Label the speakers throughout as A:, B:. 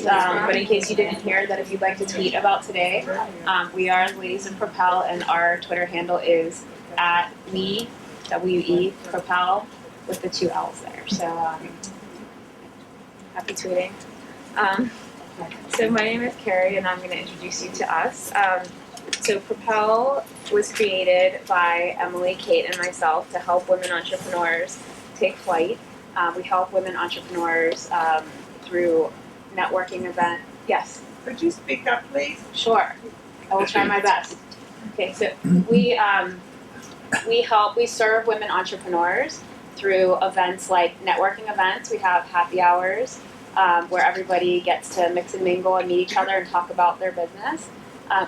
A: but in case you didn't hear that, if you'd like to tweet about today, we are Ladies of Propel, and our Twitter handle is at WE Propel with the 2 L's there. So happy tweeting. So my name is Carrie, and I'm going to introduce you to us. So Propel was created by Emily, Kate, and myself to help women entrepreneurs take flight. We help women entrepreneurs through networking event. Yes?
B: Could you speak up, please?
A: Sure. I will try my best. Okay, so we serve women entrepreneurs through events like networking events. We have happy hours where everybody gets to mix and mingle and meet each other and talk about their business.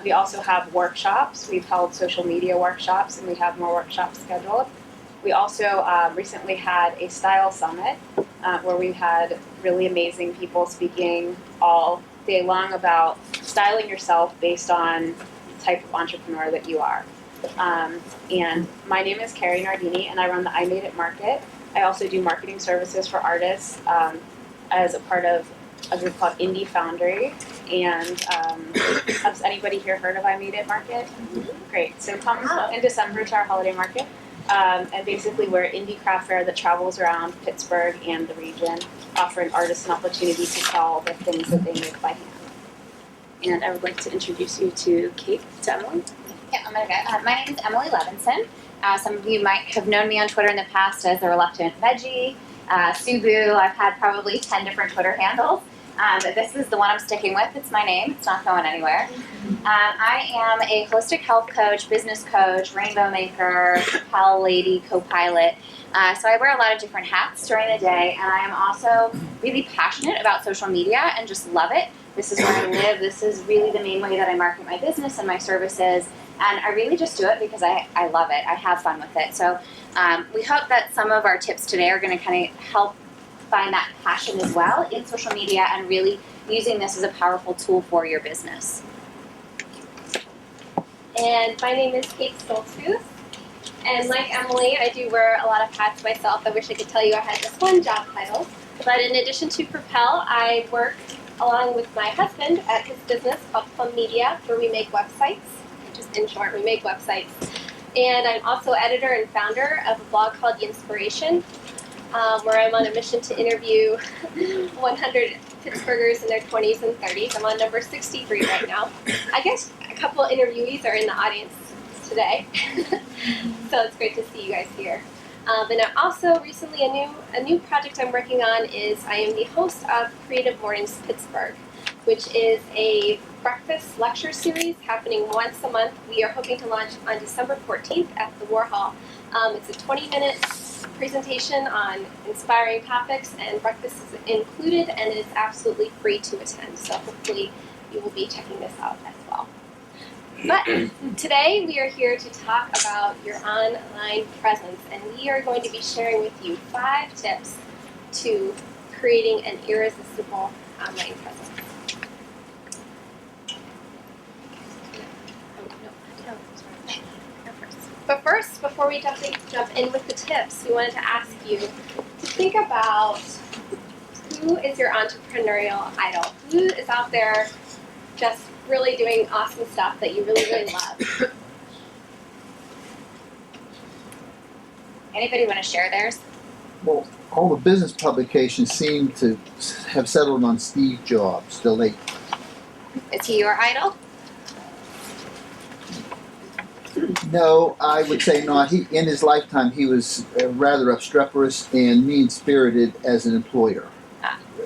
A: We also have workshops. We've held social media workshops, and we have more workshops scheduled. We also recently had a style summit where we had really amazing people speaking all day long about styling yourself based on the type of entrepreneur that you are. And my name is Carrie Nardini, and I run the I Made It Market. I also do marketing services for artists as a part of a group called Indie Foundry. And has anybody here heard of I Made It Market? Mm-hmm. Great. So come in December to our holiday market. And basically we're an indie craft fair that travels around Pittsburgh and the region, offering artists an opportunity to sell the things that they make by hand. And I would like to introduce you to Kate, to Emily.
C: Yeah, I'm gonna go. My name is Emily Levenson. Some of you might have known me on Twitter in the past as the Reluctant Veggie, Subu. I've had probably 10 different Twitter handles. But this is the one I'm sticking with. It's my name. It's not going anywhere. I am a holistic health coach, business coach, rainbow maker, Propel lady, co-pilot. So I wear a lot of different hats during the day, and I am also really passionate about social media and just love it. This is where I live. This is really the main way that I market my business and my services, and I really just do it because I love it. I have fun with it. So we hope that some of our tips today are going to kind of help find that passion as well in social media and really using this as a powerful tool for your business.
D: And my name is Kate Stoltzfus, and like Emily, I do wear a lot of hats myself. I wish I could tell you I had just one job title, but in addition to Propel, I work along with my husband at his business called Plum Media, where we make websites. Just in short, we make websites. And I'm also editor and founder of a blog called The Inspiration, where I'm on a mission to interview 100 Pittsburghers in their 20s and 30s. I'm on number 63 right now. I guess a couple interviewees are in the audience today, so it's great to see you guys here. And I'm also recently a new project I'm working on is I am the host of Creative Mornings Pittsburgh, which is a breakfast lecture series happening once a month. We are hoping to launch on December 14th at the Warhol. It's a 20-minute presentation on inspiring topics, and breakfast is included and is absolutely free to attend. So hopefully you will be checking this out as well. But today we are here to talk about your online presence, and we are going to be sharing with you 5 tips to creating an irresistible online presence. But first, before we jump in with the tips, we wanted to ask you to think about who is your entrepreneurial idol? Who is out there just really doing awesome stuff that you really, really love?
C: Anybody want to share theirs?
E: Well, all the business publications seem to have settled on Steve Jobs, the late.
C: Is he your idol?
E: No, I would say not. In his lifetime, he was rather obstreperous and mean-spirited as an employer.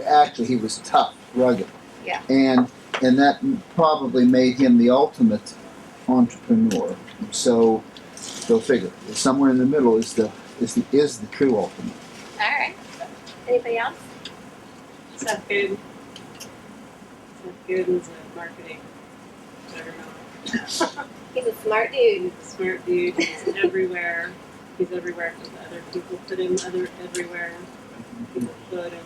E: Actually, he was tough, rugged.
C: Yeah.
E: And that probably made him the ultimate entrepreneur. So, go figure. Somewhere in the middle is the true ultimate.
C: All right. Anybody else?
F: Seth Godin. Seth Godin's a marketing juggernaut.
D: He's a smart dude.
F: He's a smart dude. He's everywhere. He's everywhere because other people put him everywhere. People put him.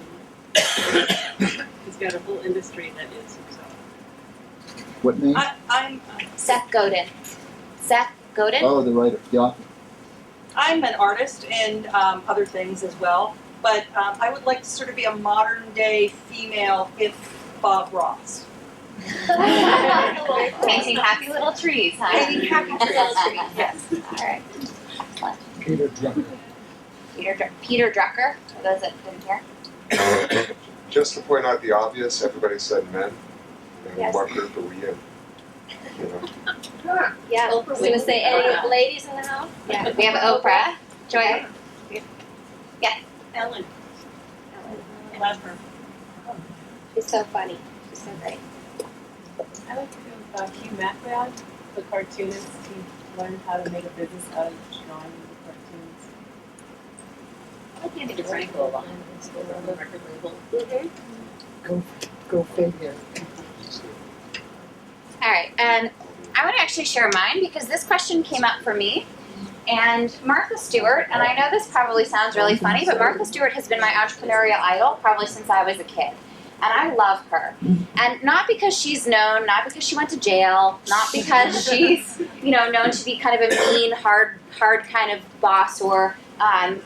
F: He's got a whole industry that is himself.
E: What name?
F: I'm
C: Seth Godin. Seth Godin?
E: Oh, the writer, the author.
B: I'm an artist and other things as well, but I would like to sort of be a modern day female if Bob Ross.
C: Painting happy little trees, huh?
B: Painting happy little trees, yes.
C: All right.
E: Peter Drucker.
C: Peter Drucker, for those that didn't hear.
G: Just to point out the obvious, everybody said men. And
D: Yes.
G: what group are we in? You know?
D: Yeah, I was gonna say, any ladies in the house?
C: Yeah. We have Oprah. Joy.
F: Ellen. Love her.
D: She's so funny. She's so great.
H: I like to do Hugh MacLeod, the cartoonist. He learned how to make a business out of drawing the cartoons.
F: I like Andy Frankel a lot. He's still on the record label.
E: Go figure.
C: All right, and I want to actually share mine because this question came up for me. And Martha Stewart, and I know this probably sounds really funny, but Martha Stewart has been my entrepreneurial idol probably since I was a kid. And I love her. And not because she's known, not because she went to jail, not because she's, known to be kind of a mean, hard kind of boss or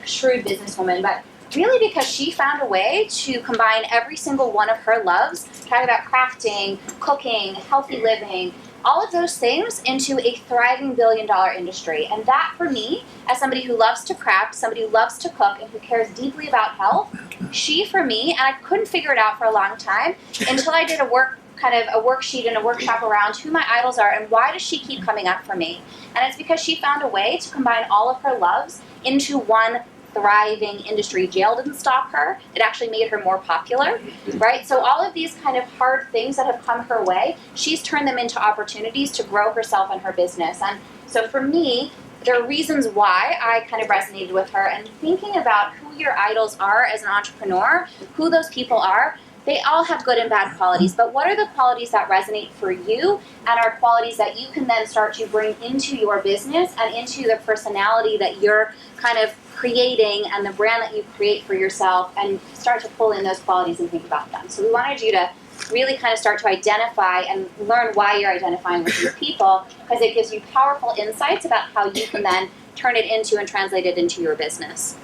C: shrewd businesswoman, but really because she found a way to combine every single one of her loves, talking about crafting, cooking, healthy living, all of those things into a thriving billion-dollar industry. And that, for me, as somebody who loves to craft, somebody who loves to cook, and who cares deeply about health, she, for me, and I couldn't figure it out for a long time until I did a worksheet and a workshop around who my idols are and why does she keep coming up for me. And it's because she found a way to combine all of her loves into one thriving industry. Jail didn't stop her. It actually made her more popular, right? So all of these kind of hard things that have come her way, she's turned them into opportunities to grow herself and her business. And so for me, there are reasons why I kind of resonated with her, and thinking about who your idols are as an entrepreneur, who those people are, they all have good and bad qualities, but what are the qualities that resonate for you and are qualities that you can then start to bring into your business and into the personality that you're kind of creating and the brand that you create for yourself, and start to pull in those qualities and think about them. So we wanted you to really kind of start to identify and learn why you're identifying with these people, because it gives you powerful insights about how you can then turn it into and translate it into your business.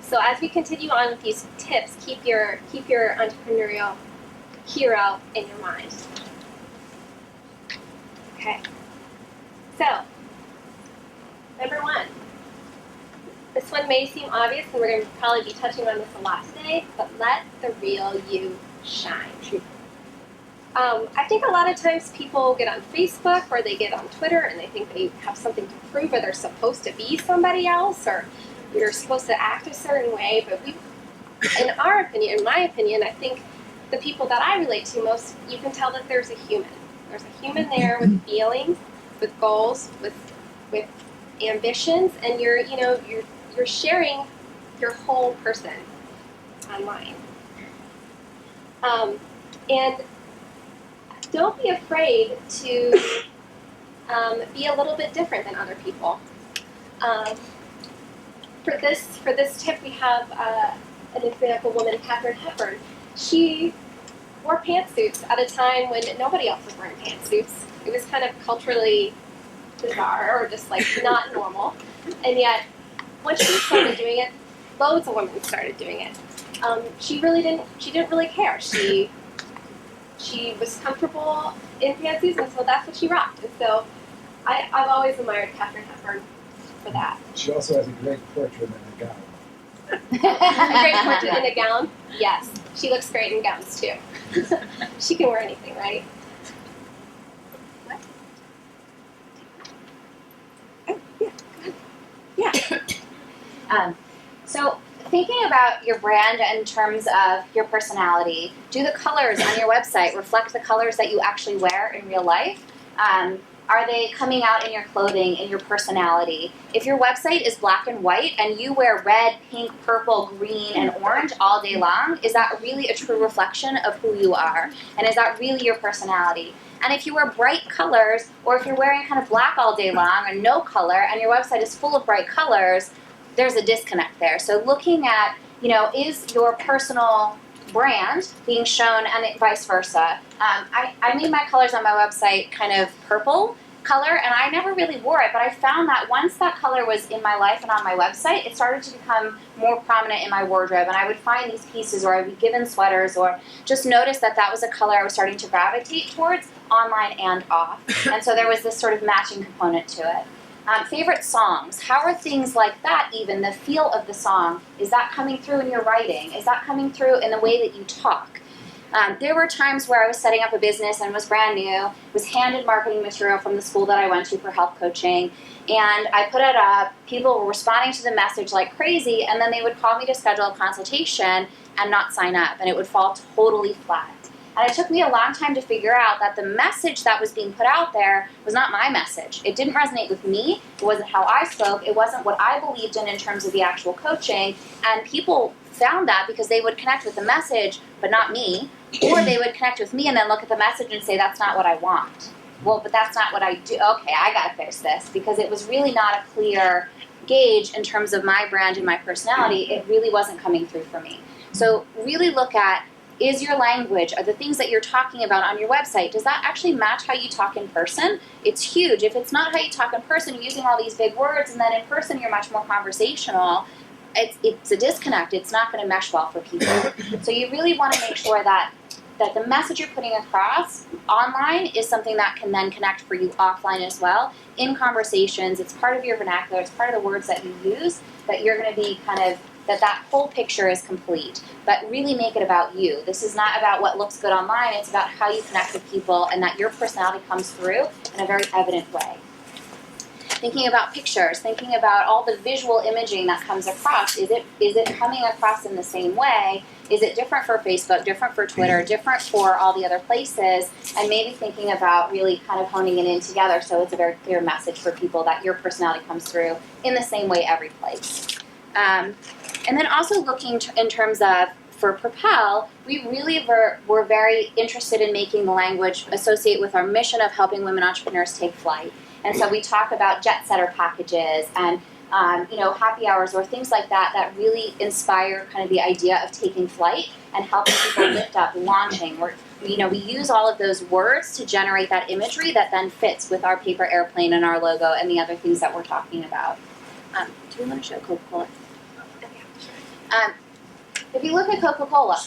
D: So as we continue on with these tips, keep your entrepreneurial hero in your mind. Okay. So, number 1. This one may seem obvious, and we're going to probably be touching on this a lot today, but let the real you shine. I think a lot of times people get on Facebook or they get on Twitter and they think they have something to prove, or they're supposed to be somebody else, or you're supposed to act a certain way. But in my opinion, I think the people that I relate to most, you can tell that there's a human. There's a human there with feelings, with goals, with ambitions, and you're sharing your whole person online. And don't be afraid to be a little bit different than other people. For this tip, we have an example woman, Katharine Hepburn. She wore pantsuits at a time when nobody else was wearing pantsuits. It was kind of culturally bizarre, or just like not normal. And yet, once she started doing it, loads of women started doing it. She didn't really care. She was comfortable in pantsuits, and so that's what she rocked. And so I've always admired Katharine Hepburn for that.
I: She also has a great portrait in a gown.
D: A great portrait in a gown? Yes. She looks great in gowns too. She can wear anything, right?
C: So thinking about your brand in terms of your personality, do the colors on your website reflect the colors that you actually wear in real life? Are they coming out in your clothing, in your personality? If your website is black and white and you wear red, pink, purple, green, and orange all day long, is that really a true reflection of who you are? And is that really your personality? And if you wear bright colors, or if you're wearing kind of black all day long and no color, and your website is full of bright colors, there's a disconnect there. So looking at, is your personal brand being shown, and vice versa. I made my colors on my website kind of purple color, and I never really wore it, but I found that once that color was in my life and on my website, it started to become more prominent in my wardrobe, and I would find these pieces, or I'd be given sweaters, or just notice that that was a color I was starting to gravitate towards online and off. And so there was this sort of matching component to it. Favorite songs. How are things like that, even the feel of the song, is that coming through in your writing? Is that coming through in the way that you talk? There were times where I was setting up a business and was brand new, was handed marketing material from the school that I went to for health coaching, and I put it up. People were responding to the message like crazy, and then they would call me to schedule a consultation and not sign up, and it would fall totally flat. And it took me a long time to figure out that the message that was being put out there was not my message. It didn't resonate with me. It wasn't how I spoke. It wasn't what I believed in terms of the actual coaching. And people found that because they would connect with the message, but not me. Or they would connect with me and then look at the message and say, that's not what I want. Well, but that's not what I do. Okay, I got to fix this. Because it was really not a clear gauge in terms of my brand and my personality. It really wasn't coming through for me. So really look at, is your language, are the things that you're talking about on your website, does that actually match how you talk in person? It's huge. If it's not how you talk in person, you're using all these big words, and then in person you're much more conversational, it's a disconnect. It's not going to mesh well for people. So you really want to make sure that the message you're putting across online is something that can then connect for you offline as well. In conversations, it's part of your vernacular, it's part of the words that you use, that you're going to be kind of, that whole picture is complete, but really make it about you. This is not about what looks good online, it's about how you connect with people and that your personality comes through in a very evident way. Thinking about pictures, thinking about all the visual imaging that comes across, is it coming across in the same way? Is it different for Facebook, different for Twitter, different for all the other places? And maybe thinking about really kind of honing it in together so it's a very clear message for people that your personality comes through in the same way every place. And then also looking in terms of, for Propel, we really were very interested in making the language associate with our mission of helping women entrepreneurs take flight. And so we talk about jet setter packages and happy hours or things like that that really inspire kind of the idea of taking flight and helping people lift up, launching. We use all of those words to generate that imagery that then fits with our paper airplane and our logo and the other things that we're talking about. Do we want to show Coca-Cola? If you look at Coca-Cola,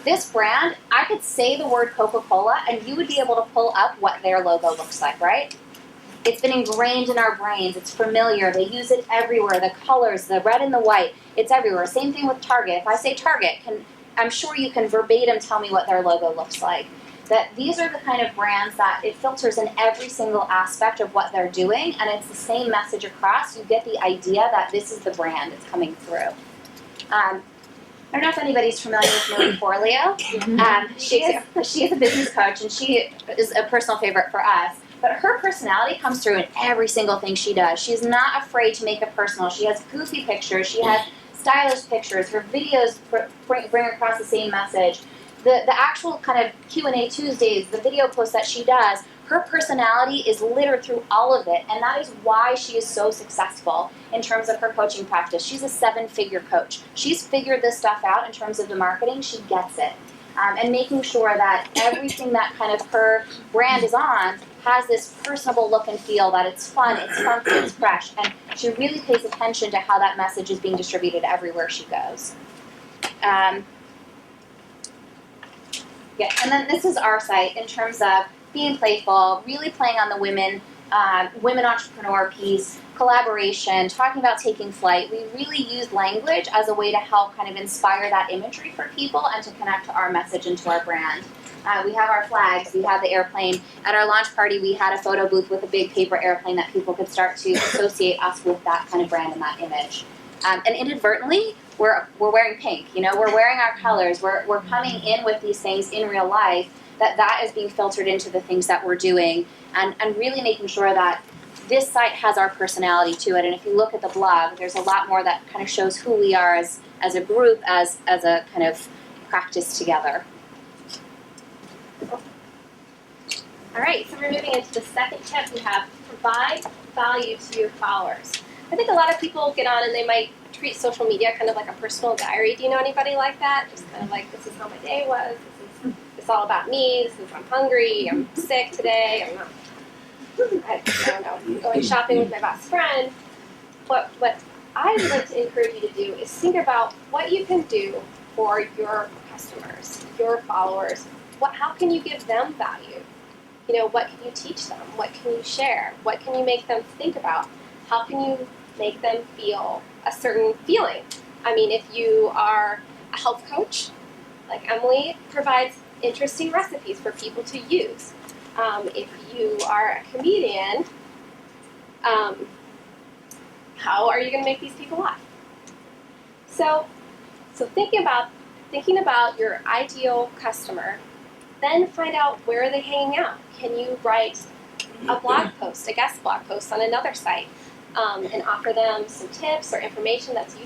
C: this brand, I could say the word Coca-Cola and you would be able to pull up what their logo looks like, right? It's been ingrained in our brains. It's familiar. They use it everywhere. The colors, the red and the white, it's everywhere. Same thing with Target. If I say Target, I'm sure you can verbatim tell me what their logo looks like. That these are the kind of brands that it filters in every single aspect of what they're doing, and it's the same message across. You get the idea that this is the brand that's coming through. I don't know if anybody's familiar with Millie Forleo. She is a business coach, and she is a personal favorite for us. But her personality comes through in every single thing she does. She's not afraid to make it personal. She has goofy pictures. She has stylish pictures. Her videos bring across the same message. The actual kind of Q&A Tuesdays, the video posts that she does, her personality is littered through all of it, and that is why she is so successful in terms of her coaching practice. She's a 7-figure coach. She's figured this stuff out in terms of the marketing. She gets it. And making sure that everything that kind of her brand is on has this personable look and feel, that it's fun, it's funky, it's fresh, and she really pays attention to how that message is being distributed everywhere she goes. And then this is our site in terms of being playful, really playing on the women entrepreneur piece, collaboration, talking about taking flight. We really use language as a way to help kind of inspire that imagery for people and to connect to our message and to our brand. We have our flags, we have the airplane. At our launch party, we had a photo booth with a big paper airplane that people could start to associate us with that kind of brand and that image. And inadvertently, we're wearing pink. We're wearing our colors. We're coming in with these things in real life. That is being filtered into the things that we're doing, and really making sure that this site has our personality to it. And if you look at the blog, there's a lot more that kind of shows who we are as a group, as a kind of practice together.
D: All right, so we're moving into the second tip. We have provide value to your followers. I think a lot of people get on and they might treat social media kind of like a personal diary. Do you know anybody like that? Just kind of like, this is how my day was. It's all about me. This is I'm hungry. I'm sick today. I'm not I don't know, going shopping with my best friend. What I would like to encourage you to do is think about what you can do for your customers, your followers. How can you give them value? You know, what can you teach them? What can you share? What can you make them think about? How can you make them feel a certain feeling? I mean, if you are a health coach, like Emily, provides interesting recipes for people to use. If you are a comedian, how are you going to make these people laugh? So thinking about your ideal customer, then find out where are they hanging out. Can you write a blog post, a guest blog post on another site, and offer them some tips or information that's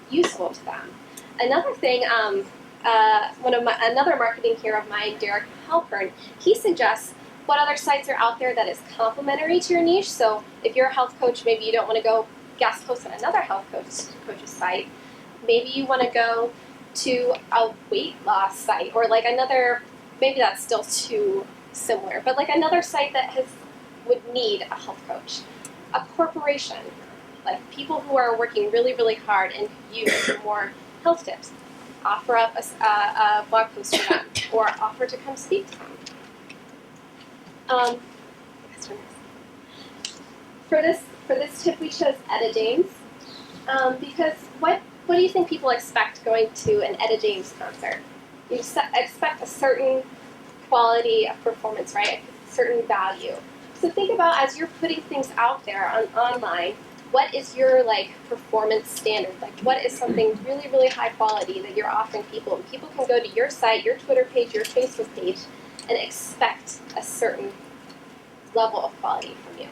D: useful to them. Another thing, another marketing hero of mine, Derek Halpern, he suggests what other sites are out there that is complementary to your niche. So if you're a health coach, maybe you don't want to go guest post on another health coach's site. Maybe you want to go to a weight loss site, or like another, maybe that's still too similar, but like another site that would need a health coach. A corporation, like people who are working really, really hard and use more health tips. Offer up a blog post for them, or offer to come speak to them. For this tip, we chose Etta James because what do you think people expect going to an Etta James concert? You expect a certain quality of performance, right? A certain value. So think about, as you're putting things out there online, what is your performance standard? Like, what is something really, really high quality that you're offering people? And people can go to your site, your Twitter page, your Facebook page, and expect a certain level of quality from you.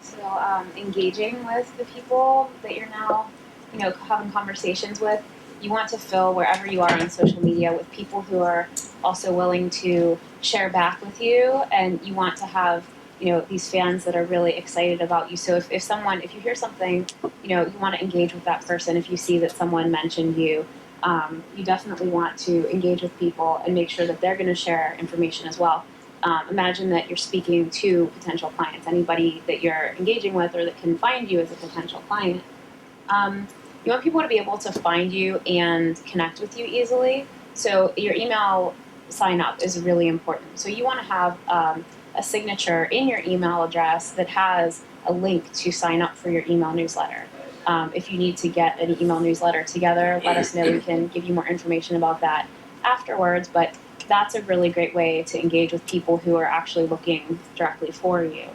A: So engaging with the people that you're now, having conversations with, you want to fill wherever you are on social media with people who are also willing to share back with you, and you want to have these fans that are really excited about you. So if you hear something, you want to engage with that person. If you see that someone mentioned you, you definitely want to engage with people and make sure that they're going to share information as well. Imagine that you're speaking to potential clients, anybody that you're engaging with or that can find you as a potential client. You want people to be able to find you and connect with you easily. So your email sign up is really important. So you want to have a signature in your email address that has a link to sign up for your email newsletter. If you need to get an email newsletter together, let us know. We can give you more information about that afterwards, but that's a really great way to engage with people who are actually looking directly for you.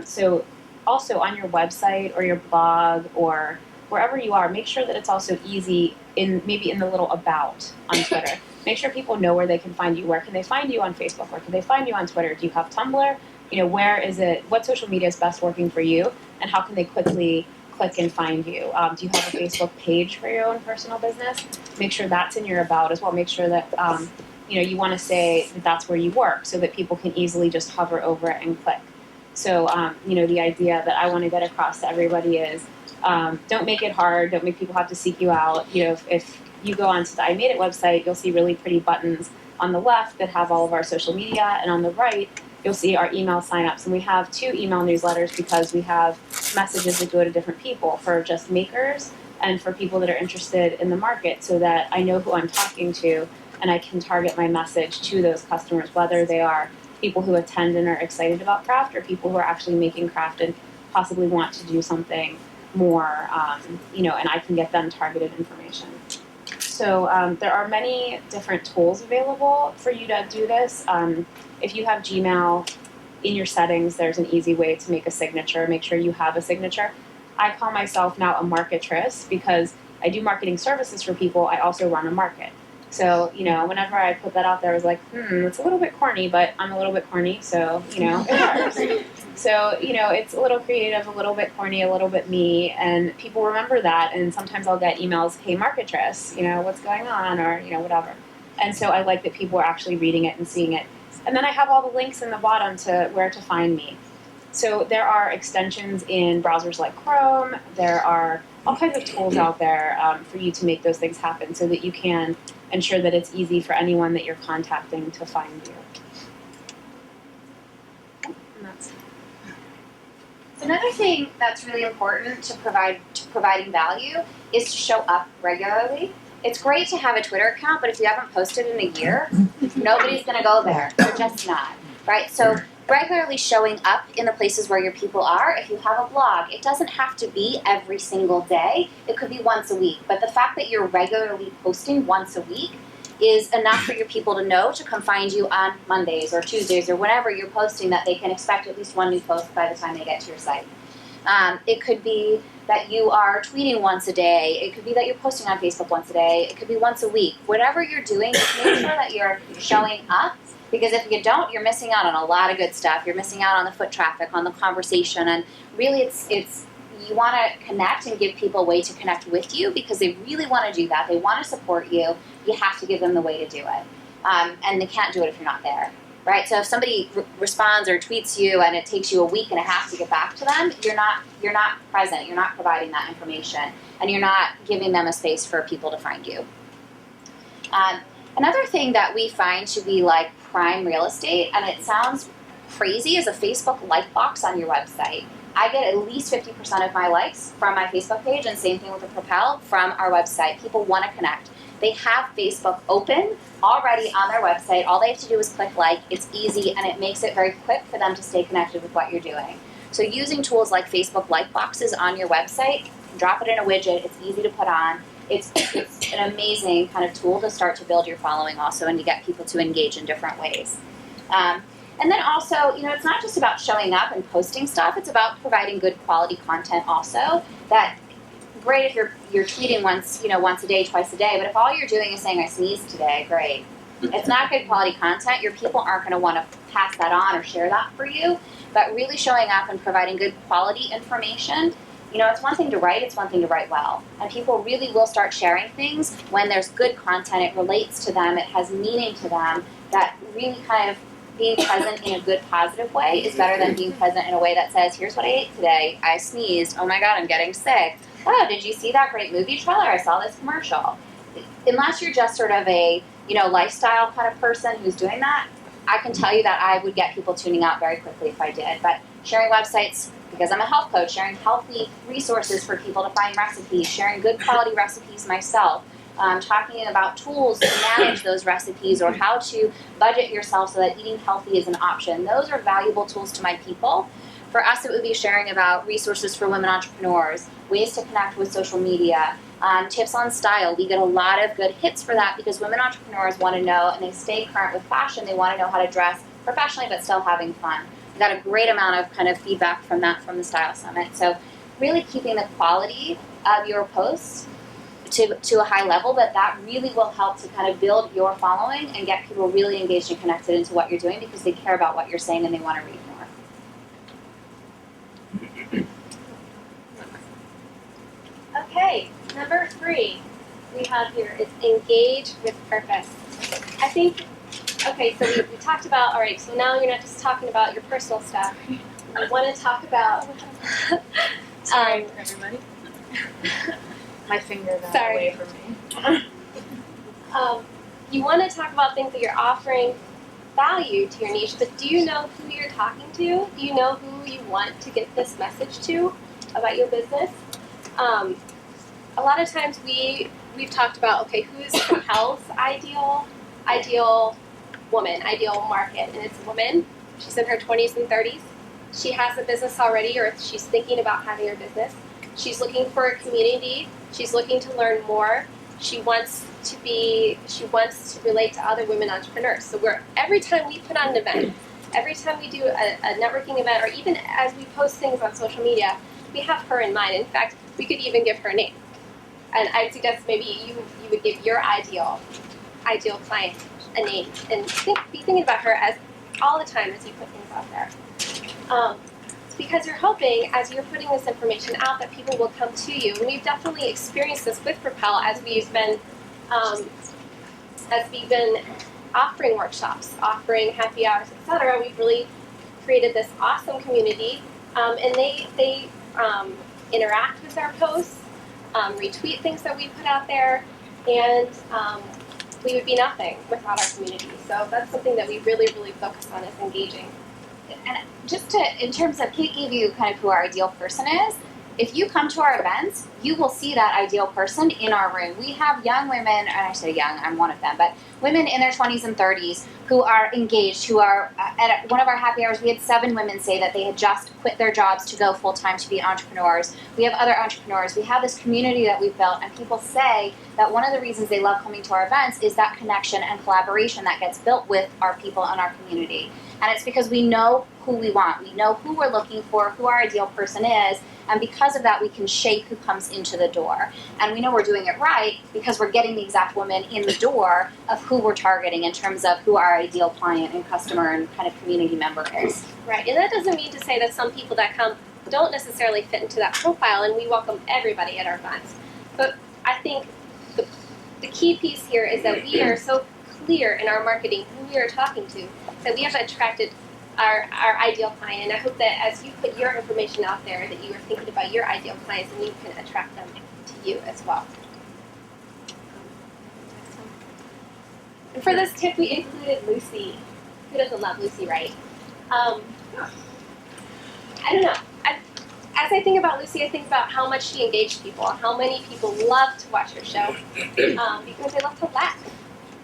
A: So also on your website or your blog or wherever you are, make sure that it's also easy maybe in the little about on Twitter. Make sure people know where they can find you. Where can they find you on Facebook? Where can they find you on Twitter? Do you have Tumblr? Where is it? What social media is best working for you? And how can they quickly click and find you? Do you have a Facebook page for your own personal business? Make sure that's in your about as well. Make sure that you want to say that that's where you work so that people can easily just hover over it and click. So the idea that I want to get across to everybody is don't make it hard. Don't make people have to seek you out. If you go onto the I Made It website, you'll see really pretty buttons on the left that have all of our social media, and on the right, you'll see our email signups. And we have 2 email newsletters because we have messages that go to different people, for just makers and for people that are interested in the market, so that I know who I'm talking to and I can target my message to those customers, whether they are people who attend and are excited about craft or people who are actually making craft and possibly want to do something more, and I can get them targeted information. So there are many different tools available for you to do this. If you have Gmail, in your settings, there's an easy way to make a signature. Make sure you have a signature. I call myself now a marketress because I do marketing services for people. I also run a market. So, whenever I put that out there, I was like, it's a little bit corny, but I'm a little bit corny, so, it works. So, it's a little creative, a little bit corny, a little bit me, and people remember that, and sometimes I'll get emails, hey, marketress, what's going on, or, whatever. And so I like that people are actually reading it and seeing it. And then I have all the links in the bottom to where to find me. So there are extensions in browsers like Chrome. There are all kinds of tools out there for you to make those things happen so that you can ensure that it's easy for anyone that you're contacting to find you.
C: Another thing that's really important to providing value is to show up regularly. It's great to have a Twitter account, but if you haven't posted in a year, nobody's going to go there. They're just not, right? So regularly showing up in the places where your people are. If you have a blog, it doesn't have to be every single day. It could be once a week. But the fact that you're regularly posting once a week is enough for your people to know to come find you on Mondays or Tuesdays or whenever you're posting, that they can expect at least one new post by the time they get to your site. It could be that you are tweeting once a day. It could be that you're posting on Facebook once a day. It could be once a week. Whatever you're doing, just make sure that you're showing up, because if you don't, you're missing out on a lot of good stuff. You're missing out on the foot traffic, on the conversation, and really it's you want to connect and give people a way to connect with you, because they really want to do that. They want to support you. You have to give them the way to do it. And they can't do it if you're not there, right? So if somebody responds or tweets you and it takes you a week and a half to get back to them, you're not present. You're not providing that information, and you're not giving them a space for people to find you. Another thing that we find to be like prime real estate, and it sounds crazy, is a Facebook like box on your website. I get at least 50% of my likes from my Facebook page, and same thing with the Propel from our website. People want to connect. They have Facebook open already on their website. All they have to do is click like. It's easy, and it makes it very quick for them to stay connected with what you're doing. So using tools like Facebook like boxes on your website, drop it in a widget. It's easy to put on. It's an amazing kind of tool to start to build your following also, and to get people to engage in different ways. And then also, it's not just about showing up and posting stuff. It's about providing good quality content also. That great if you're tweeting once a day, twice a day. But if all you're doing is saying I sneezed today, great. It's not good quality content. Your people aren't going to want to pass that on or share that for you. But really showing up and providing good quality information. It's one thing to write, it's one thing to write well. And people really will start sharing things when there's good content, it relates to them, it has meaning to them, that really kind of being present in a good, positive way is better than being present in a way that says, here's what I ate today, I sneezed, oh my god, I'm getting sick. Oh, did you see that great movie trailer? I saw this commercial. Unless you're just sort of a, lifestyle kind of person who's doing that, I can tell you that I would get people tuning out very quickly if I did. But sharing websites, because I'm a health coach, sharing healthy resources for people to find recipes, sharing good quality recipes myself, talking about tools to manage those recipes or how to budget yourself so that eating healthy is an option. Those are valuable tools to my people. For us, it would be sharing about resources for women entrepreneurs, ways to connect with social media, tips on style. We get a lot of good hits for that because women entrepreneurs want to know, and they stay current with fashion, they want to know how to dress professionally but still having fun. We got a great amount of kind of feedback from that from the Style Summit. So really keeping the quality of your posts to a high level, that really will help to kind of build your following and get people really engaged and connected into what you're doing because they care about what you're saying and they want to read more.
D: Okay, number 3 we have here is engage with purpose. I think, okay, so we talked about, all right, so now you're not just talking about your personal stuff. We want to talk about...
H: Sorry, everybody. My finger got
D: Sorry.
H: away from me.
D: You want to talk about things that you're offering value to your niche, but do you know who you're talking to? Do you know who you want to get this message to about your business? A lot of times we've talked about, okay, who is Propel's ideal woman, ideal market, and it's a woman. She's in her 20s and 30s. She has a business already, or she's thinking about having her business. She's looking for a community. She's looking to learn more. She wants to relate to other women entrepreneurs. So every time we put on an event, every time we do a networking event, or even as we post things on social media, we have her in mind. In fact, we could even give her a name. And I'd suggest maybe you would give your ideal client a name and be thinking about her as all the time as you put things out there. Because you're hoping, as you're putting this information out, that people will come to you. And we've definitely experienced this with Propel as we've been offering workshops, offering happy hours, etc. We've really created this awesome community, and they interact with our posts, retweet things that we put out there, and we would be nothing without our community. So that's something that we really, really focus on, is engaging.
C: and just to, in terms of, Kate gave you kind of who our ideal person is. If you come to our events, you will see that ideal person in our room. We have young women, and I say young, I'm one of them, but women in their 20s and 30s who are engaged, who are, at one of our happy hours, we had 7 women say that they had just quit their jobs to go full-time to be entrepreneurs. We have other entrepreneurs. We have this community that we've built, and people say that one of the reasons they love coming to our events is that connection and collaboration that gets built with our people in our community. And it's because we know who we want. We know who we're looking for, who our ideal person is, and because of that, we can shape who comes into the door. And we know we're doing it right because we're getting the exact woman in the door of who we're targeting in terms of who our ideal client and customer and kind of community member is.
D: Right, and that doesn't mean to say that some people that come don't necessarily fit into that profile, and we welcome everybody at our events. But I think the key piece here is that we are so clear in our marketing who we are talking to that we have attracted our ideal client. And I hope that as you put your information out there that you are thinking about your ideal clients and you can attract them to you as well. And for this tip, we included Lucy. Who doesn't love Lucy, right? I don't know. As I think about Lucy, I think about how much she engaged people and how many people love to watch her show because they love to laugh.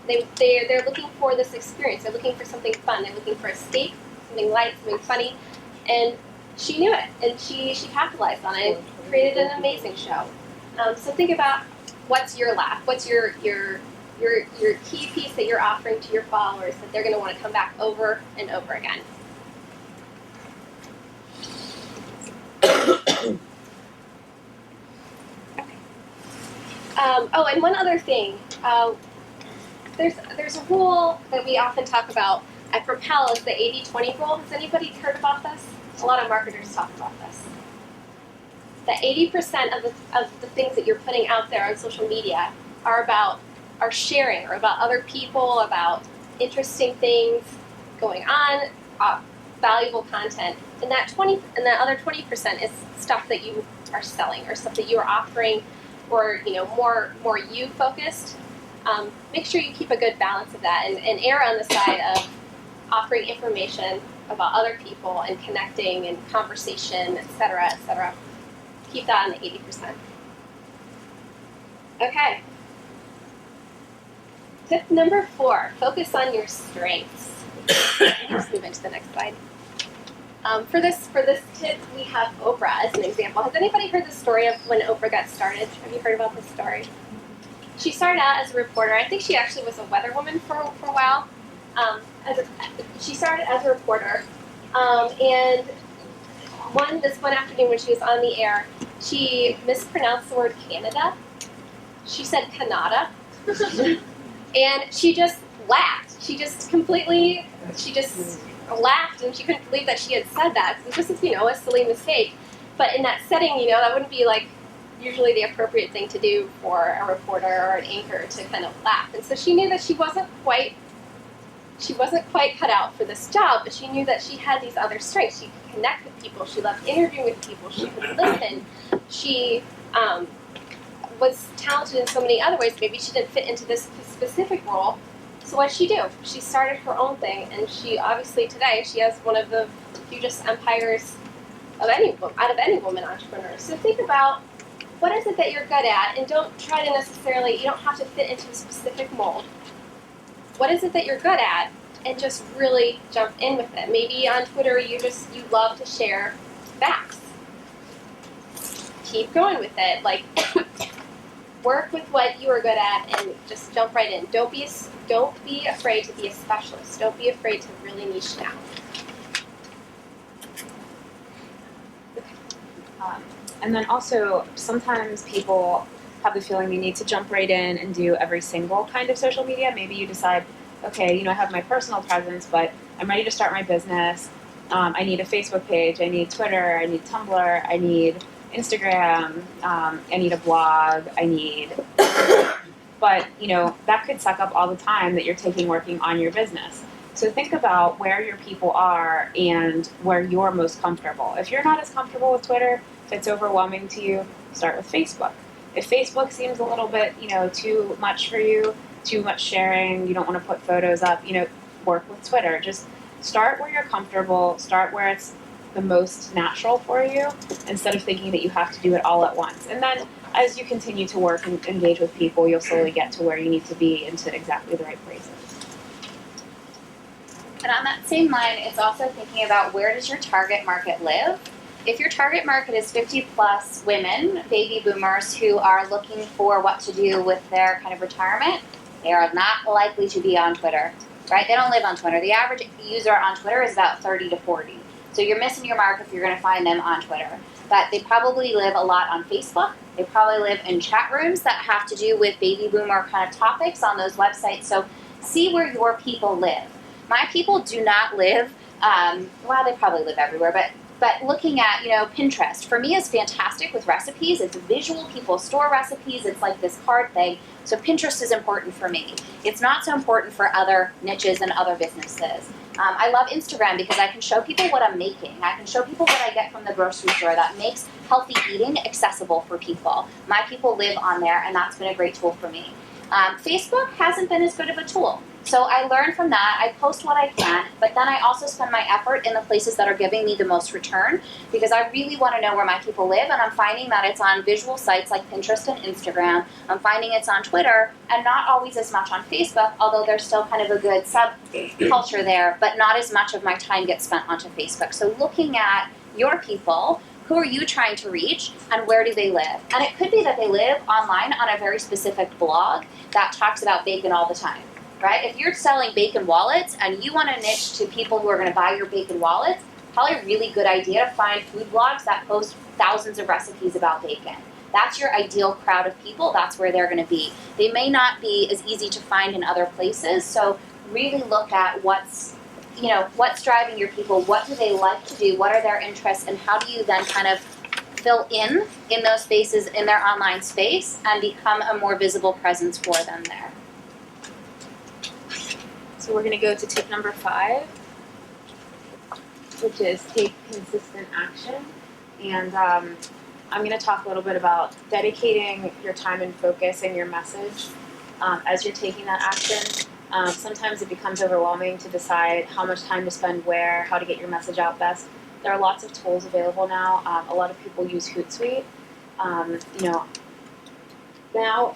D: They're looking for this experience. They're looking for something fun. They're looking for escape, something light, something funny. And she knew it, and she capitalized on it and created an amazing show. So think about what's your laugh, what's your key piece that you're offering to your followers that they're going to want to come back over and over again. Oh, and one other thing. There's a rule that we often talk about at Propel. It's the 80-20 rule. Has anybody heard about this? A lot of marketers talk about this. That 80% of the things that you're putting out there on social media are sharing, or about other people, about interesting things going on, valuable content. And that other 20% is stuff that you are selling or stuff that you are offering, or more you focused. Make sure you keep a good balance of that and err on the side of offering information about other people and connecting and conversation, etc., etc. Keep that on the 80%. Okay. Tip number 4, focus on your strengths. Let's move into the next slide. For this tip, we have Oprah as an example. Has anybody heard the story of when Oprah got started? Have you heard about this story? She started out as a reporter. I think she actually was a weather woman for a while. She started as a reporter, and this one afternoon when she was on the air, she mispronounced the word Canada. She said Canada, and she just laughed. She just laughed, and she couldn't believe that she had said that. So this is, a silly mistake. But in that setting, that wouldn't be usually the appropriate thing to do for a reporter or an anchor to kind of laugh. And so she knew that she wasn't quite cut out for this job, but she knew that she had these other strengths. She could connect with people. She loved interviewing with people. She could listen. She was talented in so many other ways. Maybe she didn't fit into this specific role. So what did she do? She started her own thing, and she obviously today she has one of the hugest empires out of any woman entrepreneur. So think about what is it that you're good at, and don't try to necessarily, you don't have to fit into a specific mold. What is it that you're good at, and just really jump in with it. Maybe on Twitter you love to share facts. Keep going with it. Work with what you are good at and just jump right in. Don't be afraid to be a specialist. Don't be afraid to really niche down.
A: And then also, sometimes people have the feeling they need to jump right in and do every single kind of social media. Maybe you decide, okay, I have my personal presence, but I'm ready to start my business. I need a Facebook page. I need Twitter. I need Tumblr. I need Instagram. I need a blog. But, that could suck up all the time that you're taking working on your business. So think about where your people are and where you're most comfortable. If you're not as comfortable with Twitter, if it's overwhelming to you, start with Facebook. If Facebook seems a little bit, too much for you, too much sharing, you don't want to put photos up, work with Twitter. Just start where you're comfortable, start where it's the most natural for you, instead of thinking that you have to do it all at once. And then as you continue to work and engage with people, you'll slowly get to where you need to be into exactly the right places.
C: And on that same line, it's also thinking about where does your target market live? If your target market is 50 plus women, baby boomers, who are looking for what to do with their kind of retirement, they are not likely to be on Twitter, right? They don't live on Twitter. The average user on Twitter is about 30 to 40. So you're missing your mark if you're going to find them on Twitter. But they probably live a lot on Facebook. They probably live in chat rooms that have to do with baby boomer kind of topics on those websites. So see where your people live. My people do not live, well, they probably live everywhere, but looking at, Pinterest, for me is fantastic with recipes. It's visual, people store recipes, it's like this card thing. So Pinterest is important for me. It's not so important for other niches and other businesses. I love Instagram because I can show people what I'm making. I can show people what I get from the grocery store that makes healthy eating accessible for people. My people live on there, and that's been a great tool for me. Facebook hasn't been as good of a tool. So I learn from that. I post what I can, but then I also spend my effort in the places that are giving me the most return, because I really want to know where my people live, and I'm finding that it's on visual sites like Pinterest and Instagram. I'm finding it's on Twitter, and not always as much on Facebook, although there's still kind of a good subculture there, but not as much of my time gets spent onto Facebook. So looking at your people, who are you trying to reach, and where do they live? And it could be that they live online on a very specific blog that talks about bacon all the time. Right? If you're selling bacon wallets and you want to niche to people who are going to buy your bacon wallets, probably a really good idea to find food blogs that post thousands of recipes about bacon. That's your ideal crowd of people. That's where they're going to be. They may not be as easy to find in other places, so really look at what's driving your people. What do they like to do? What are their interests? And how do you then kind of fill in those spaces in their online space and become a more visible presence for them there?
A: So we're going to go to tip number 5, which is take consistent action. And I'm going to talk a little bit about dedicating your time and focus and your message as you're taking that action. Sometimes it becomes overwhelming to decide how much time to spend where, how to get your message out best. There are lots of tools available now. A lot of people use Hootsuite. Now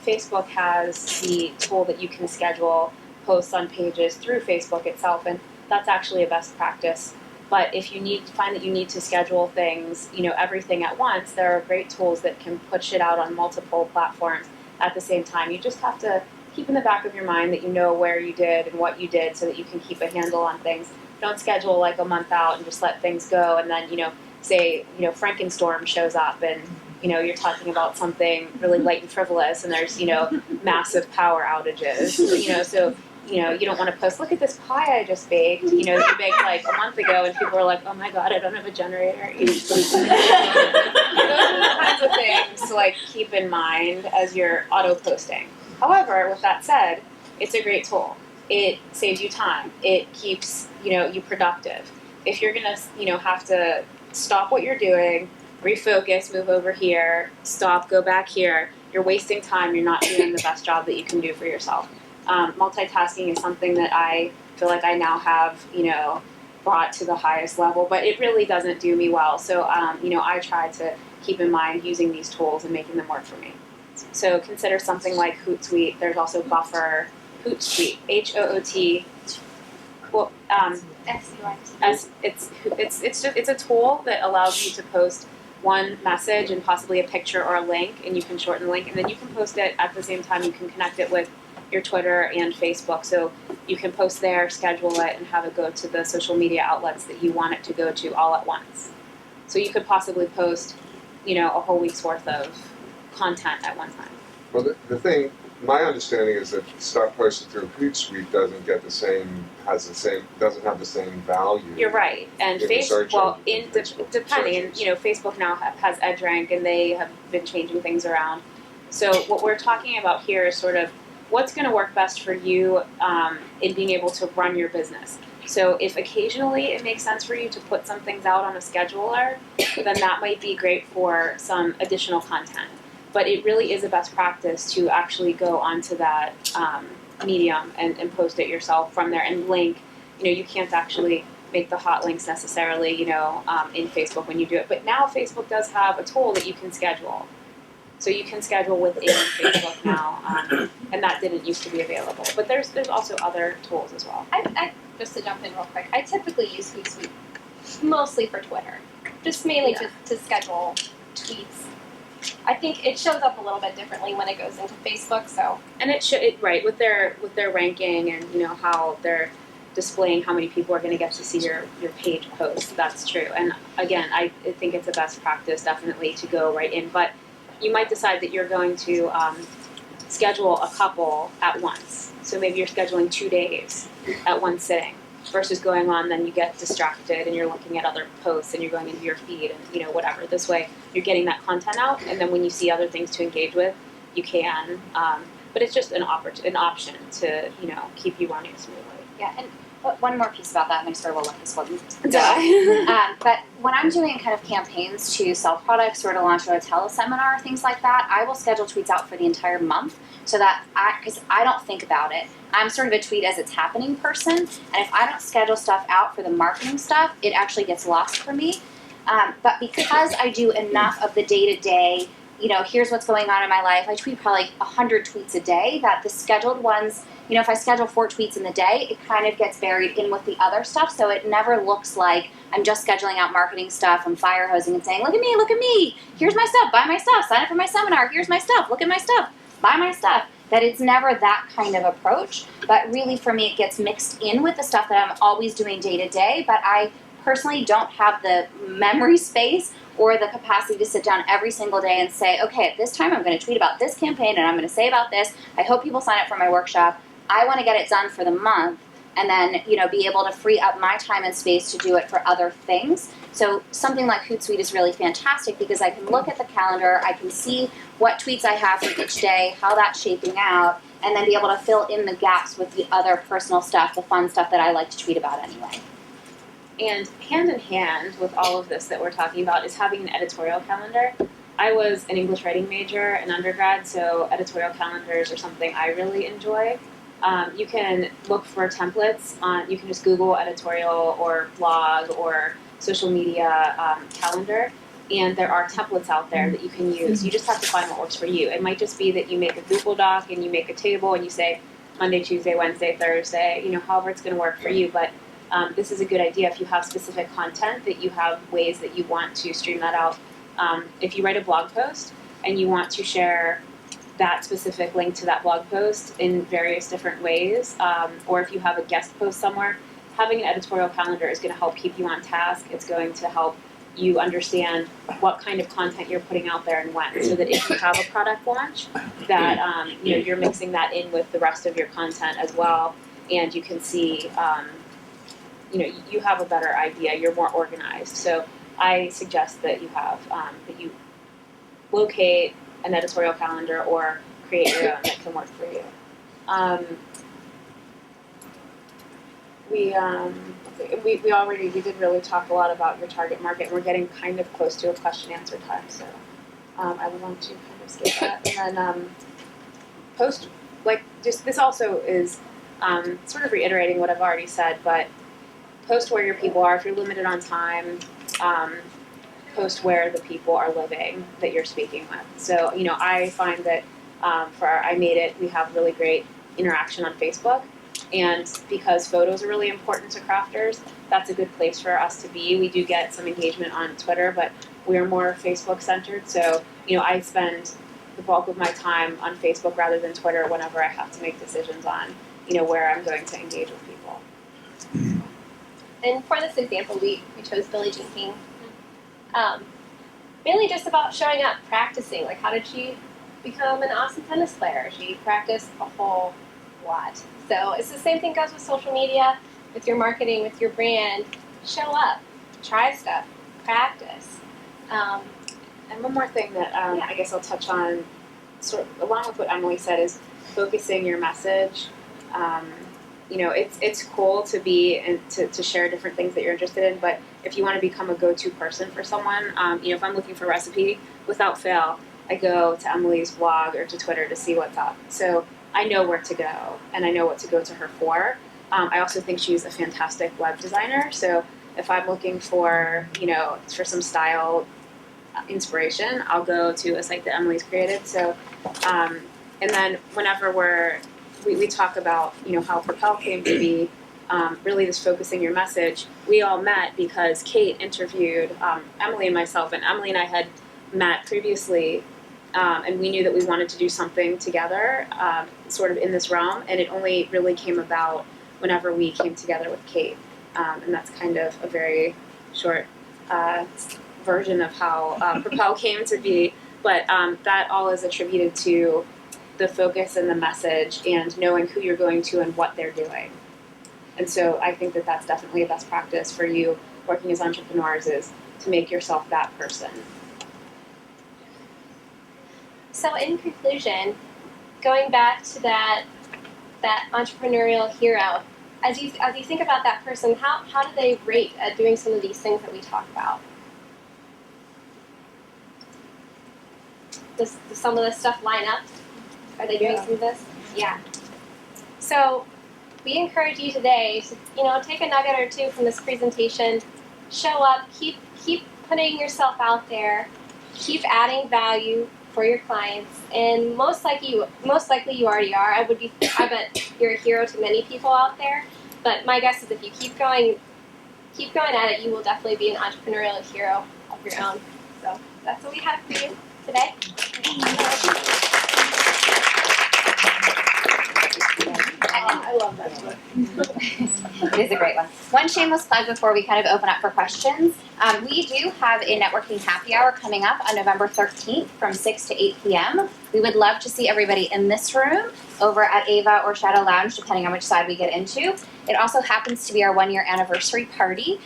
A: Facebook has the tool that you can schedule posts on pages through Facebook itself, and that's actually a best practice. But if you find that you need to schedule things, everything at once, there are great tools that can push it out on multiple platforms at the same time. You just have to keep in the back of your mind that you know where you did and what you did, so that you can keep a handle on things. Don't schedule like a month out and just let things go, and then say Frankenstorm shows up and you're talking about something really light and frivolous, and there's massive power outages. So you don't want to post, look at this pie I just baked, that you baked like a month ago, and people are like, oh my god, I don't have a generator. Those are the kinds of things to keep in mind as you're auto posting. However, with that said, it's a great tool. It saves you time. It keeps you productive. If you're gonna have to stop what you're doing, refocus, move over here, stop, go back here, you're wasting time. You're not doing the best job that you can do for yourself. Multitasking is something that I feel like I now have, brought to the highest level, but it really doesn't do me well. So, I try to keep in mind using these tools and making them work for me. So consider something like Hootsuite. There's also Buffer, Hootsuite, Hoot. Well, it's a tool that allows you to post one message and possibly a picture or a link, and you can shorten the link, and then you can post it at the same time. You can connect it with your Twitter and Facebook, so you can post there, schedule it, and have it go to the social media outlets that you want it to go to all at once. So you could possibly post, a whole week's worth of content at one time.
G: Well, the thing, my understanding is that stuff posted through Hootsuite doesn't have the same value.
A: You're right, and Facebook, depending, Facebook now has EdgeRank, and they have been changing things around. So what we're talking about here is sort of what's going to work best for you in being able to run your business. So if occasionally it makes sense for you to put some things out on a scheduler, then that might be great for some additional content. But it really is a best practice to actually go onto that medium and post it yourself from there and link. You can't actually make the hot links necessarily, in Facebook when you do it. But now Facebook does have a tool that you can schedule. So you can schedule within Facebook now, and that didn't used to be available. But there's also other tools as well.
D: I just to jump in real quick, I typically use Hootsuite mostly for Twitter, just mainly to schedule tweets. I think it shows up a little bit differently when it goes into Facebook. So
A: And right with their ranking and how they're displaying how many people are going to get to see your page post. That's true. And again, I think it's a best practice definitely to go right in. But you might decide that you're going to schedule a couple at once. So maybe you're scheduling 2 days at one sitting versus going on, then you get distracted and you're looking at other posts and you're going into your feed and whatever. This way you're getting that content out, and then when you see other things to engage with, you can. But it's just an option to keep you running smoothly.
C: Yeah, and one more piece about that, and I sort of will let this one go. But when I'm doing kind of campaigns to sell products or to launch a teleseminar, things like that, I will schedule tweets out for the entire month so that because I don't think about it. I'm sort of a tweet as it's happening person, and if I don't schedule stuff out for the marketing stuff, it actually gets lost for me. But because I do enough of the day-to-day, here's what's going on in my life, I tweet probably 100 tweets a day, that the scheduled ones, if I schedule 4 tweets in the day, it kind of gets buried in with the other stuff, so it never looks like I'm just scheduling out marketing stuff and fire hosing and saying, look at me, here's my stuff, buy my stuff, sign up for my seminar, here's my stuff, look at my stuff, buy my stuff. That it's never that kind of approach, but really for me it gets mixed in with the stuff that I'm always doing day to day, but I personally don't have the memory space or the capacity to sit down every single day and say, okay, at this time I'm going to tweet about this campaign and I'm going to say about this. I hope people sign up for my workshop. I want to get it done for the month and then, be able to free up my time and space to do it for other things. So something like Hootsuite is really fantastic because I can look at the calendar, I can see what tweets I have for each day, how that's shaping out, and then be able to fill in the gaps with the other personal stuff, the fun stuff that I like to tweet about anyway.
A: And hand in hand with all of this that we're talking about is having an editorial calendar. I was an English writing major in undergrad, so editorial calendars are something I really enjoy. You can look for templates you can just Google editorial or blog or social media calendar, and there are templates out there that you can use. You just have to find what works for you. It might just be that you make a Google Doc and you make a table and you say Monday, Tuesday, Wednesday, Thursday, however it's going to work for you. But this is a good idea if you have specific content that you have ways that you want to stream that out. If you write a blog post and you want to share that specific link to that blog post in various different ways, or if you have a guest post somewhere, having an editorial calendar is going to help keep you on task. It's going to help you understand what kind of content you're putting out there and when, so that if you have a product launch, that you're mixing that in with the rest of your content as well, and you can see you have a better idea. You're more organized. So I suggest that you have that you locate an editorial calendar or create your own that can work for you. We did really talk a lot about your target market, and we're getting kind of close to a question answer time, so I would want to kind of skip that. And then post, this also is sort of reiterating what I've already said, but post where your people are. If you're limited on time, post where the people are living that you're speaking with. So, I find that for our I Made It, we have really great interaction on Facebook. And because photos are really important to crafters, that's a good place for us to be. We do get some engagement on Twitter, but we're more Facebook centered. So, I spend the bulk of my time on Facebook rather than Twitter whenever I have to make decisions on, where I'm going to engage with people.
D: And for this example, we chose Billie Jean King. Mainly just about showing up, practicing. Like, how did she become an awesome tennis player? She practiced a whole lot. So it's the same thing goes with social media, with your marketing, with your brand. Show up, try stuff, practice.
A: And one more thing that I guess I'll touch on, sort of along with what Emily said, is focusing your message. It's cool to be and to share different things that you're interested in, but if you want to become a go-to person for someone, if I'm looking for a recipe, without fail, I go to Emily's blog or to Twitter to see what's up. So I know where to go, and I know what to go to her for. I also think she's a fantastic web designer. So if I'm looking for, for some style inspiration, I'll go to a site that Emily's created. So, and then whenever we talk about, how Propel came to be, really this focusing your message, we all met because Kate interviewed Emily and myself, and Emily and I had met previously, and we knew that we wanted to do something together, sort of in this realm, and it only really came about whenever we came together with Kate, and that's kind of a very short version of how Propel came to be, but that all is attributed to the focus and the message and knowing who you're going to and what they're doing. And so I think that that's definitely a best practice for you working as entrepreneurs, is to make yourself that person.
D: So in conclusion, going back to that entrepreneurial hero, as you think about that person, how do they rate at doing some of these things that we talk about? Does some of this stuff line up? Are they doing some of this? Yeah. So we encourage you today to, take a nugget or two from this presentation, show up, keep putting yourself out there, keep adding value for your clients, and most likely you already are. I bet you're a hero to many people out there, but my guess is if you keep going at it, you will definitely be an entrepreneurial hero of your own. So that's what we have for you today.
H: I love that one.
C: It is a great one. One shameless plug before we kind of open up for questions. We do have a networking happy hour coming up on November 13th from 6 to 8 p.m. We would love to see everybody in this room, over at Ava or Shadow Lounge, depending on which side we get into. It also happens to be our 1-year anniversary party.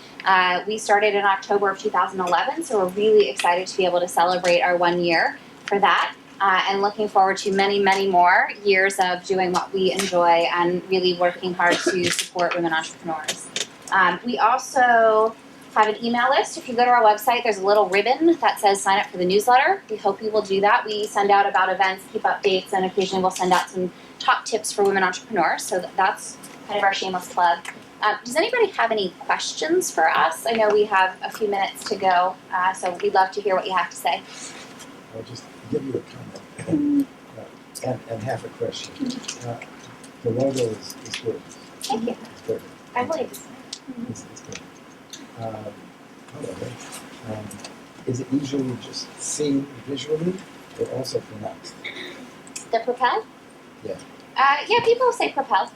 C: We started in October of 2011, so we're really excited to be able to celebrate our 1 year for that. And looking forward to many, many more years of doing what we enjoy and really working hard to support women entrepreneurs. We also have an email list. If you go to our website, there's a little ribbon that says sign up for the newsletter. We hope you will do that. We send out about events, keep updates, and occasionally we'll send out some top tips for women entrepreneurs. So that's kind of our shameless plug. Does anybody have any questions for us? I know we have a few minutes to go, so we'd love to hear what you have to say.
I: I'll just give you a comment and half a question. The logo is good.
C: Thank you.
I: It's good.
D: Emily just
I: It's good. However, is it usually just seen visually or also pronounced?
C: The Propel?
I: Yeah.
C: Yeah, people say Propel.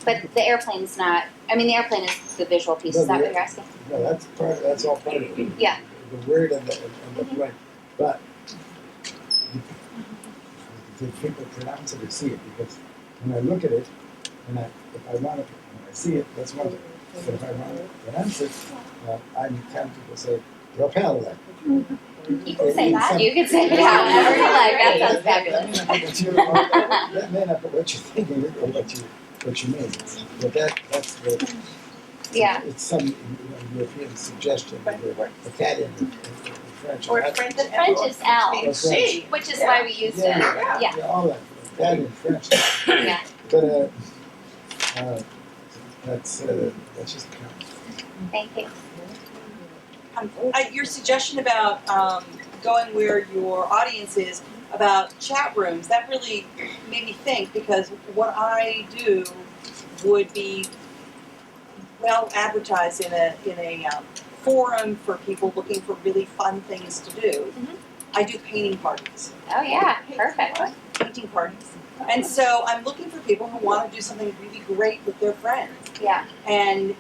C: But the airplane's not. I mean, the airplane is the visual piece.
I: No,
C: Is that
I: the
C: what you're asking?
I: No, that's all part of it.
C: Yeah.
I: The word and the play. But do people pronounce it or see it? Because when I look at it, when I see it, that's one thing. But if I want to pronounce it, I'm tempted to say propel that.
C: You can say that. You can say that whenever you like. That sounds fabulous.
I: That may not be what you're thinking or what you mean. But that's the
C: Yeah.
I: It's some European suggestion. Italian and French.
H: Or
I: That's-
H: French.
C: The French is L,
I: That's right.
C: which is why we used it. Yeah.
I: all that. Italian, French.
C: Yeah.
I: But that's just a comment.
C: Thank you.
B: Your suggestion about going where your audience is, about chat rooms, that really made me think, because what I do would be well advertised in a forum for people looking for really fun things to do.
C: Mhm.
B: I do painting parties.
C: Oh yeah, perfect.
B: Painting parties. And so I'm looking for people who want to do something really great with their friends.
C: Yeah.
B: And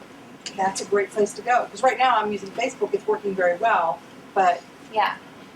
B: that's a great place to go. Because right now I'm using Facebook, it's working very well, but
C: Yeah.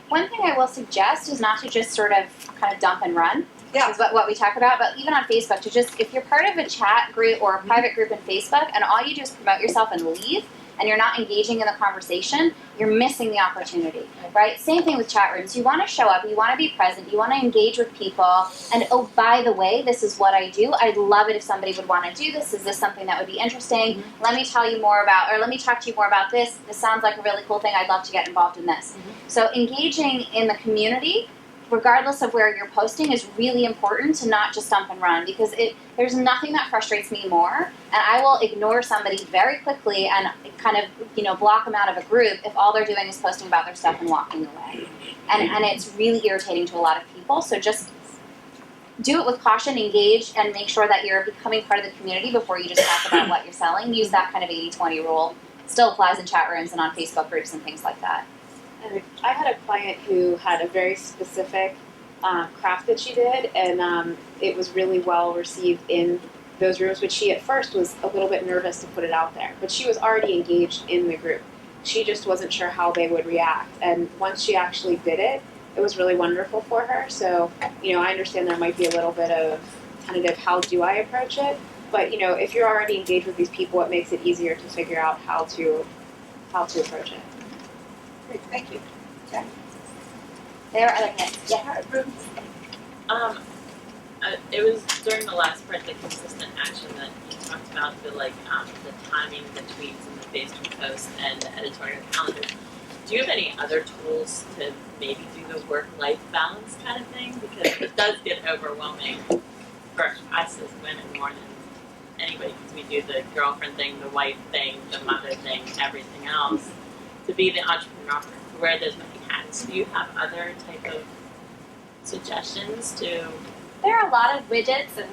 C: One thing I will suggest is not to just sort of kind of dump and run.
B: yeah,
C: Is what we talk about, but even on Facebook, to just, if you're part of a chat group or a private group in Facebook and all you do is promote yourself and leave, and you're not engaging in the conversation, you're missing the opportunity, right? Same thing with chat rooms. You want to show up, you want to be present, you want to engage with people, and oh, by the way, this is what I do. I'd love it if somebody would want to do this. Is this something that would be interesting?
B: Mm-hmm.
C: Let me tell you more about, or let me talk to you more about this. This sounds like a really cool thing. I'd love to get involved in this.
B: Mm-hmm.
C: So engaging in the community regardless of where you're posting, is really important to not just dump and run, because there's nothing that frustrates me more, and I will ignore somebody very quickly and kind of block them out of a group if all they're doing is posting about their stuff and walking away, and it's really irritating to a lot of people. So just do it with caution, engage, and make sure that you're becoming part of the community before you just talk about what you're selling. Use that kind of 80-20 rule. Still applies in chat rooms and on Facebook groups and things like that.
A: And I had a client who had a very specific craft that she did, and it was really well received in those rooms, but she at first was a little bit nervous to put it out there. But she was already engaged in the group. She just wasn't sure how they would react. And once she actually did it, it was really wonderful for her. So, I understand there might be a little bit of tentative, how do I approach it? But, if you're already engaged with these people, it makes it easier to figure out how to approach it.
B: Great, thank you.
C: There are other hands. Yeah.
J: It was during the last part, the consistent action, that you talked about the timing, the tweets and the Facebook posts and the editorial calendar. Do you have any other tools to maybe do the work-life balance kind of thing? Because it does get overwhelming for us as women more than anybody, because we do the girlfriend thing, the wife thing, the mother thing, everything else. To be the entrepreneur, to wear those many hats, do you have other type of suggestions to?
D: There are a lot of widgets and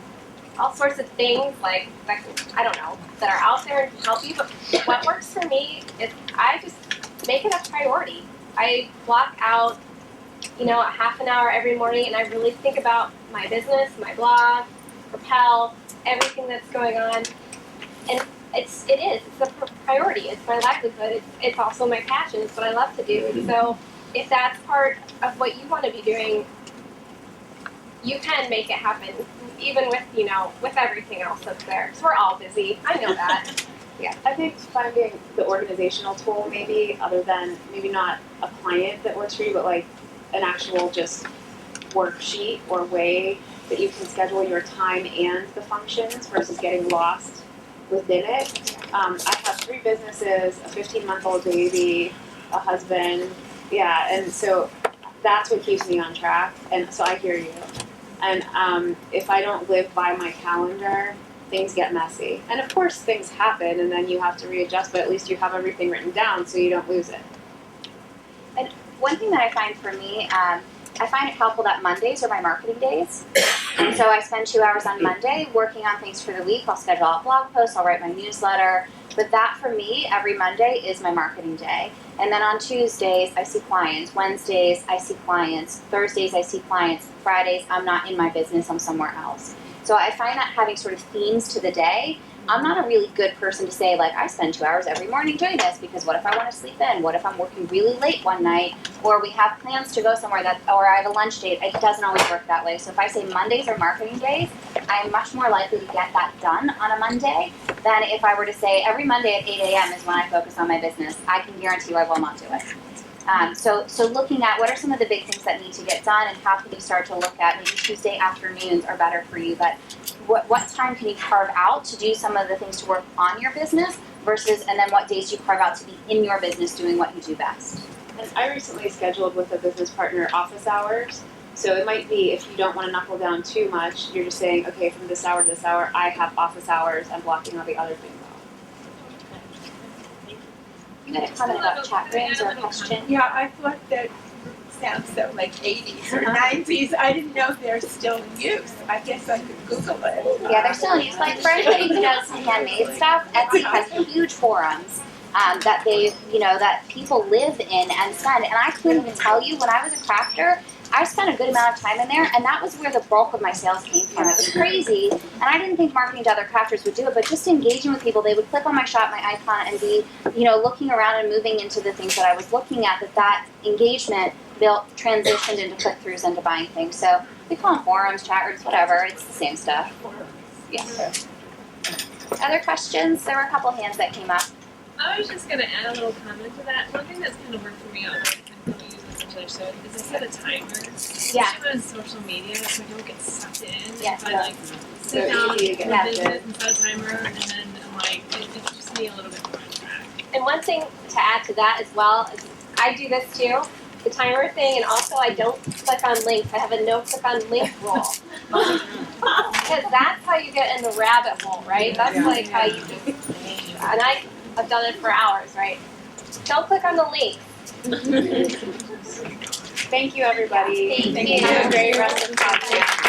D: all sorts of things like I don't know, that are out there to help you, but what works for me is I just make it a priority. I block out, a half an hour every morning, and I really think about my business, my blog, Propel, everything that's going on, and it's a priority. It's my livelihood. It's also my passion. It's what I love to do. And so, if that's part of what you want to be doing, you can make it happen, even with with everything else that's there. Because we're all busy. I know that.
A: Yeah, I think finding the organizational tool, maybe, other than maybe not a client that works for you, but like an actual just worksheet or way that you can schedule your time and the functions versus getting lost within it. I have 3 businesses, a 15-month-old baby, a husband, and so that's what keeps me on track, and so I hear you. And if I don't live by my calendar, things get messy. And of course things happen and then you have to readjust, but at least you have everything written down so you don't lose it.
C: And one thing that I find for me, I find it helpful that Mondays are my marketing days. And so I spend 2 hours on Monday working on things for the week. I'll schedule out blog posts, I'll write my newsletter. But that for me, every Monday is my marketing day. And then on Tuesdays, I see clients. Wednesdays, I see clients. Thursdays, I see clients. Fridays, I'm not in my business, I'm somewhere else. So I find that having sort of themes to the day, I'm not a really good person to say, I spend 2 hours every morning doing this, because what if I want to sleep in? What if I'm working really late one night? Or we have plans to go somewhere, or I have a lunch date. It doesn't always work that way. So if I say Mondays are marketing days, I'm much more likely to get that done on a Monday than if I were to say every Monday at 8 a.m. is when I focus on my business. I can guarantee you I will not do it. So looking at what are some of the big things that need to get done, and how can you start to look at maybe Tuesday afternoons are better for you, but what time can you carve out to do some of the things to work on your business versus, and then what days do you carve out to be in your business doing what you do best?
A: And I recently scheduled with a business partner office hours. So it might be, if you don't want to knuckle down too much, you're just saying, okay, from this hour to this hour, I have office hours, and blocking all the other things off.
C: You had a comment about chat rooms or a question?
K: Yeah, I thought that sounds so like 80s or 90s. I didn't know they're still in use. I guess I could Google it.
C: Yeah, they're still in use. Like for anybody who does handmade stuff, Etsy has huge forums that that people live in and spend. And I couldn't even tell you, when I was a crafter, I spent a good amount of time in there, and that was where the bulk of my sales came from. It was crazy, and I didn't think marketing to other crafters would do it, but just engaging with people, they would click on my shop, my icon, and be, looking around and moving into the things that I was looking at, that engagement transitioned into click-throughs into buying things. So we call them forums, chat rooms, whatever. It's the same stuff. Yeah. Other questions? There were a couple hands that came up.
F: I was just going to add a little comment to that. One thing that's kind of worked for me, although I don't use this until I showed, is I set a timer.
C: Yeah.
F: Especially on social media, so I don't get sucked in.
C: Yes.
F: If I sit down
A: easy to get
F: with
A: into.
F: business and set a timer, and then I'm it keeps me a little bit more on track.
D: And one thing to add to that as well is I do this too. the timer thing, and also I don't click on links. I have a no click on link rule. Because that's how you get in the rabbit hole, right? That's like how you just, and I've done it for hours, right? Don't click on the link.
A: Thank you, everybody.
D: Thank you.
A: Have a great rest of the podcast.